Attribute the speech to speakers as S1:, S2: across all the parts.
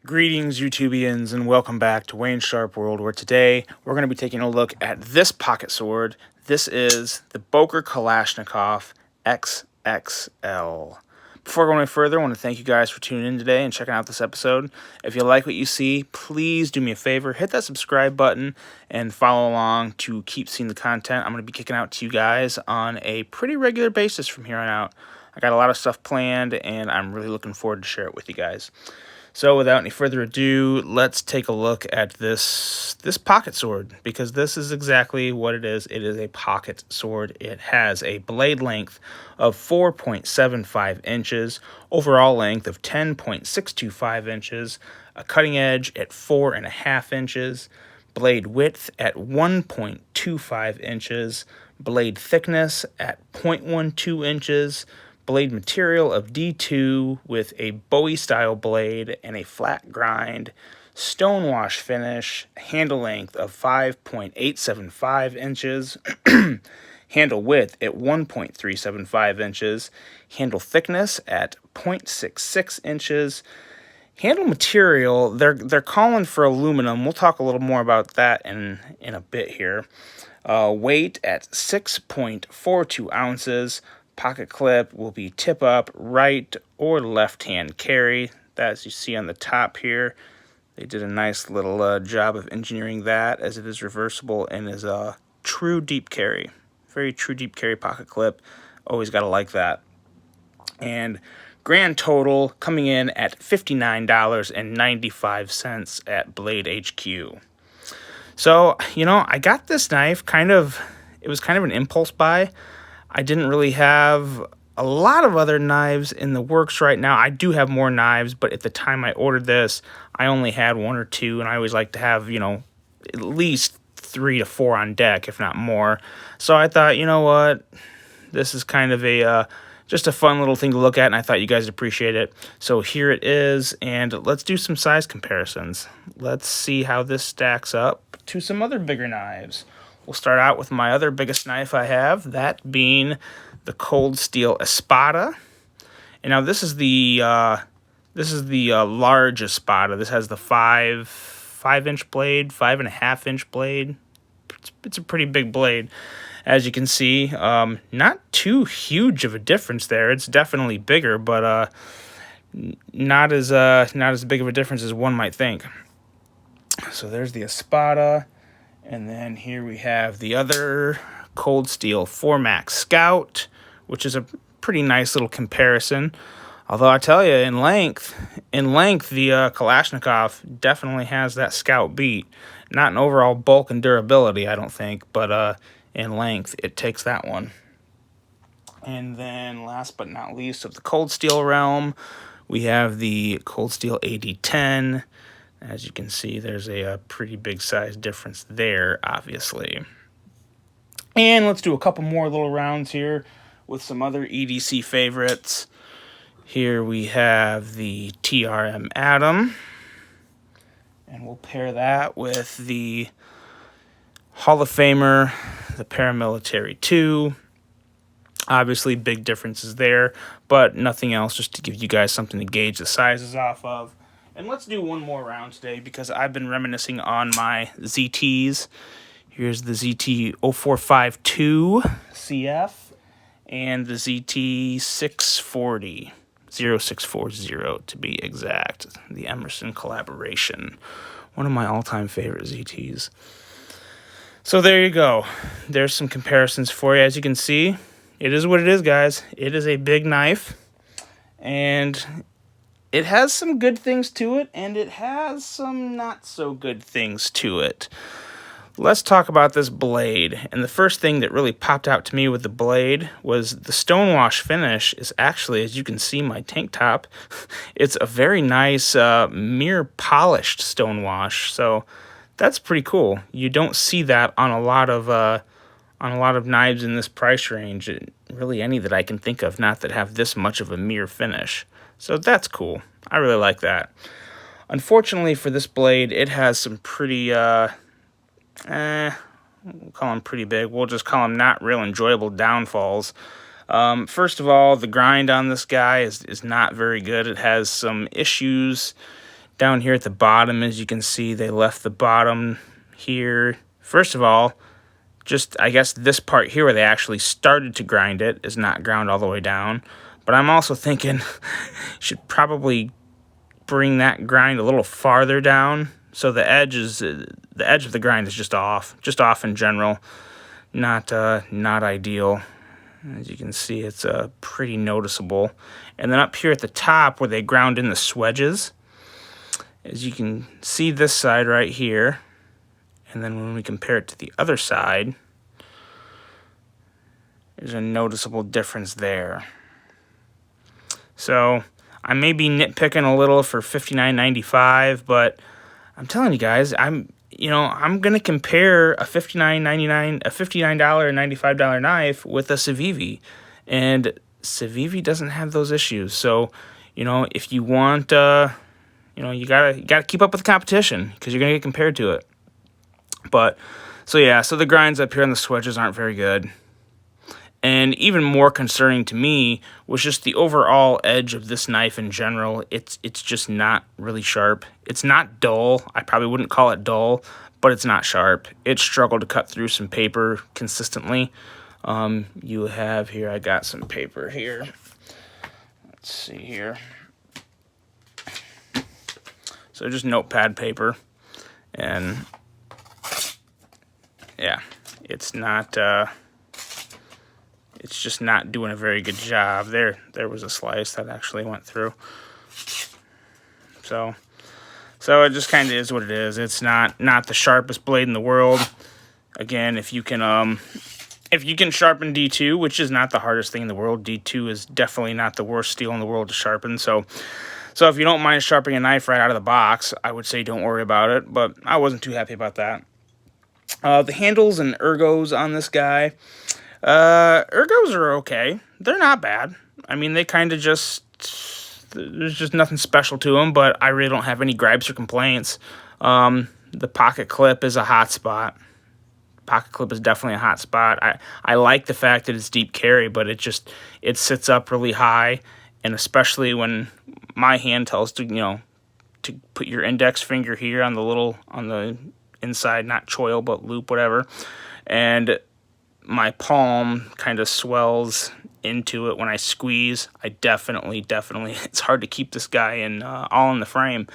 S1: Greetings, YouTubians, and welcome back to Wayne Sharp World, where today we're going to be taking a look at this pocket sword. This is the Boker Kalashnikov XXL. Before going any further, I want to thank you guys for tuning in today and checking out this episode. If you like what you see, please do me a favor, hit that subscribe button and follow along to keep seeing the content I'm going to be kicking out to you guys on a pretty regular basis from here on out. I got a lot of stuff planned, and I'm really looking forward to share it with you guys. So without any further ado, let's take a look at this pocket sword, because this is exactly what it is. It is a pocket sword. It has a blade length of 4.75 inches, overall length of 10.625 inches, a cutting edge at 4.5 inches, blade width at 1.25 inches, blade thickness at 0.12 inches, blade material of D2 with a Bowie-style blade and a flat grind, stonewash finish, handle length of 5.875 inches, handle width at 1.375 inches, handle thickness at 0.66 inches, handle material, they're calling for aluminum. We'll talk a little more about that in a bit here. Weight at 6.42 ounces. Pocket clip will be tip up, right or left hand carry. That, as you see on the top here, they did a nice little job of engineering that, as it is reversible and is a true deep carry. Very true deep carry pocket clip. Always got to like that. And grand total coming in at $59.95 at Blade HQ. So, I got this knife it was kind of an impulse buy. I didn't really have a lot of other knives in the works right now. I do have more knives, but at the time I ordered this, I only had one or two, and I always like to have, at least 3 to 4 on deck, if not more. So I thought, you know what, this is kind of just a fun little thing to look at, and I thought you guys would appreciate it. So here it is, and let's do some size comparisons. Let's see how this stacks up to some other bigger knives. We'll start out with my other biggest knife I have, that being the Cold Steel Espada. And now this is the large Espada. This has the 5-inch blade, 5.5-inch blade. It's a pretty big blade, as you can see. Not too huge of a difference there. It's definitely bigger, but not as big of a difference as one might think. So there's the Espada. And then here we have the other Cold Steel 4MAX Scout, which is a pretty nice little comparison. Although I tell you, in length, the Kalashnikov definitely has that Scout beat. Not in overall bulk and durability, I don't think, but in length, it takes that one. And then last but not least of the Cold Steel realm, we have the Cold Steel AD10. As you can see, there's a pretty big size difference there, obviously. And let's do a couple more little rounds here with some other EDC favorites. Here we have the TRM Atom. And we'll pair that with the Hall of Famer, the Paramilitary 2. Obviously, big differences there, but nothing else, just to give you guys something to gauge the sizes off of. And let's do one more round today, because I've been reminiscing on my ZTs. Here's the ZT0452 CF and the ZT640, 0640 to be exact, the Emerson collaboration. One of my all-time favorite ZTs. So there you go. There's some comparisons for you. As you can see, it is what it is, guys. It is a big knife, and it has some good things to it, and it has some not so good things to it. Let's talk about this blade. And the first thing that really popped out to me with the blade was the stonewash finish is actually, as you can see my tank top, it's a very nice mirror polished stonewash. So that's pretty cool. You don't see that on a lot of knives in this price range. Really any that I can think of, not that have this much of a mirror finish. So that's cool. I really like that. Unfortunately for this blade, it has some pretty, we'll call them pretty big. We'll just call them not real enjoyable downfalls. First of all, the grind on this guy is not very good. It has some issues Down here at the bottom, as you can see, they left the bottom here. First of all, just, I guess, this part here where they actually started to grind it is not ground all the way down. But I'm also thinking should probably bring that grind a little farther down. So the edge of the grind is just off in general. Not ideal. As you can see, it's pretty noticeable. And then up here at the top where they ground in the swedges, as you can see this side right here, and then when we compare it to the other side, there's a noticeable difference there. So I may be nitpicking a little for $59.95, but I'm telling you guys, I'm gonna compare a $59.99, a $59 and $95 knife with a Civivi, and Civivi doesn't have those issues. So, if you want, you gotta keep up with the competition because you're gonna get compared to it. But so yeah, so the grinds up here on the swedges aren't very good. And even more concerning to me was just the overall edge of this knife in general. It's just not really sharp. It's not dull. I probably wouldn't call it dull, but it's not sharp. It struggled to cut through some paper consistently. You have here, I got some paper here. Let's see here. So just notepad paper. And yeah, it's not... it's just not doing a very good job. There was a slice that actually went through. So it just kind of is what it is. It's not the sharpest blade in the world. Again, if you can sharpen D2, which is not the hardest thing in the world, D2 is definitely not the worst steel in the world to sharpen. So if you don't mind sharpening a knife right out of the box, I would say don't worry about it. But I wasn't too happy about that. The handles and ergos on this guy. Ergos are okay. They're not bad. I mean, they kind of there's just nothing special to them, but I really don't have any gripes or complaints. The pocket clip is a hot spot. Pocket clip is definitely a hot spot. I like the fact that it's deep carry, but it sits up really high, and especially when my hand tells to put your index finger here on the inside, not choil, but loop, whatever, and my palm kind of swells into it when I squeeze. I definitely, it's hard to keep this guy all in the frame,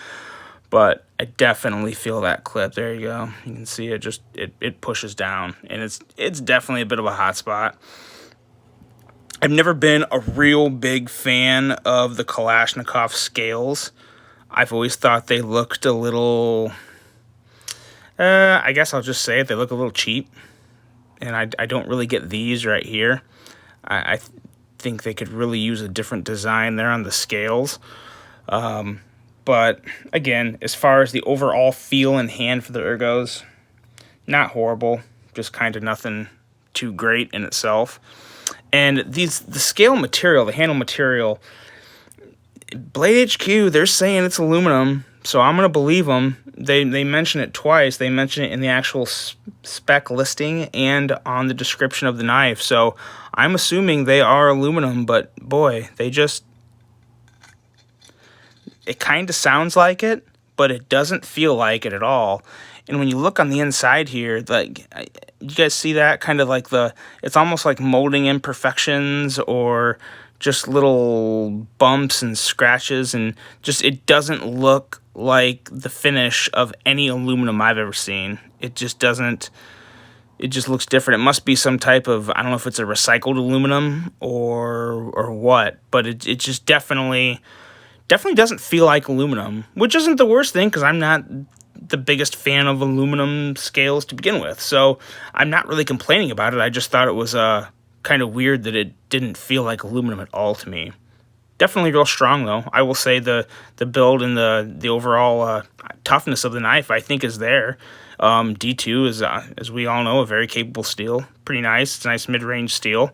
S1: but I definitely feel that clip. There you go. You can see it it pushes down, and it's definitely a bit of a hot spot. I've never been a real big fan of the Kalashnikov scales. I've always thought they looked a little, I guess I'll just say it, they look a little cheap. And I don't really get these right here. I think they could really use a different design there on the scales. But again, as far as the overall feel and hand for the ergos, not horrible. Just kind of nothing too great in itself. And the scale material, the handle material, Blade HQ, they're saying it's aluminum, so I'm going to believe them. They mention it twice. They mention it in the actual spec listing and on the description of the knife. So I'm assuming they are aluminum, but boy, it kind of sounds like it, but it doesn't feel like it at all. And when you look on the inside here, like, you guys see that? Kind of like it's almost like molding imperfections or just little bumps and scratches, and just it doesn't look like the finish of any aluminum I've ever seen. It just doesn't. It just looks different. It must be some type of, I don't know if it's a recycled aluminum or what, but it just definitely doesn't feel like aluminum, which isn't the worst thing because I'm not the biggest fan of aluminum scales to begin with, so I'm not really complaining about it. I just thought it was kind of weird that it didn't feel like aluminum at all to me. Definitely real strong, though. I will say the build and the overall toughness of the knife, I think, is there. D2 is, as we all know, a very capable steel. Pretty nice. It's a nice mid-range steel.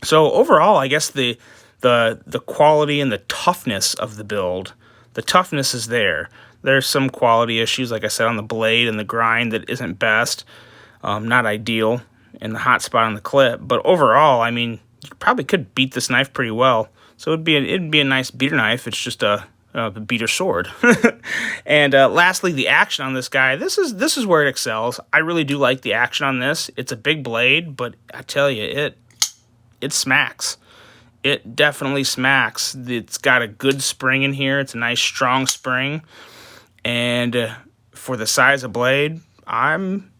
S1: So overall, I guess the quality and the toughness of the build, the toughness is there. There's some quality issues, like I said, on the blade and the grind that isn't best, not ideal, and the hot spot on the clip. But overall, I mean, you probably could beat this knife pretty well. So it'd be a nice beater knife. It's just a the beater sword. And lastly, the action on this guy. This is where it excels. I really do like the action on this. It's a big blade, but I tell you, it smacks. It definitely smacks. It's got a good spring in here. It's a nice strong spring, and for the size of blade, I'm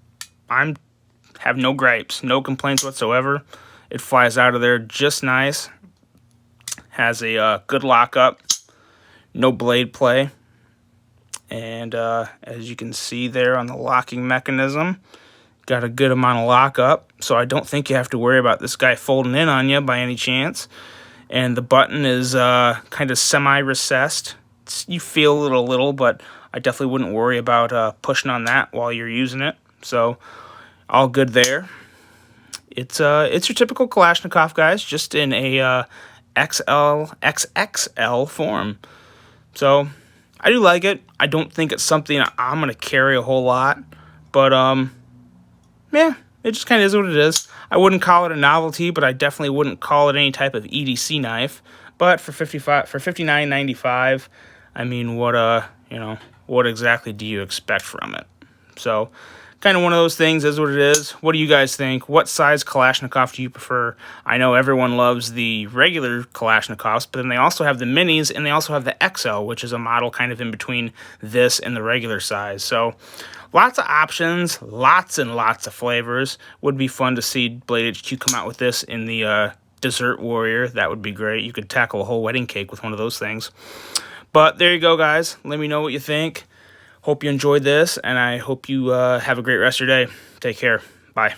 S1: have no gripes, no complaints whatsoever. It flies out of there just nice. Has a good lockup, no blade play, and as you can see there on the locking mechanism, got a good amount of lockup, so I don't think you have to worry about this guy folding in on you by any chance. And the button is kind of semi-recessed. You feel it a little, but I definitely wouldn't worry about pushing on that while you're using it. So all good there. It's your typical Kalashnikov, guys, just in a XXL form. So I do like it. I don't think it's something I'm gonna carry a whole lot, but yeah, it just kind of is what it is. I wouldn't call it a novelty, but I definitely wouldn't call it any type of EDC knife. But for $59.95, I mean, what exactly do you expect from it? So, kind of one of those things is what it is. What do you guys think? What size Kalashnikov do you prefer? I know everyone loves the regular Kalashnikovs, but then they also have the minis, and they also have the XL, which is a model kind of in between this and the regular size. So, lots of options, lots and lots of flavors. Would be fun to see Blade HQ come out with this in the Dessert Warrior. That would be great. You could tackle a whole wedding cake with one of those things. But there you go, guys. Let me know what you think. Hope you enjoyed this, and I hope you have a great rest of your day. Take care. Bye.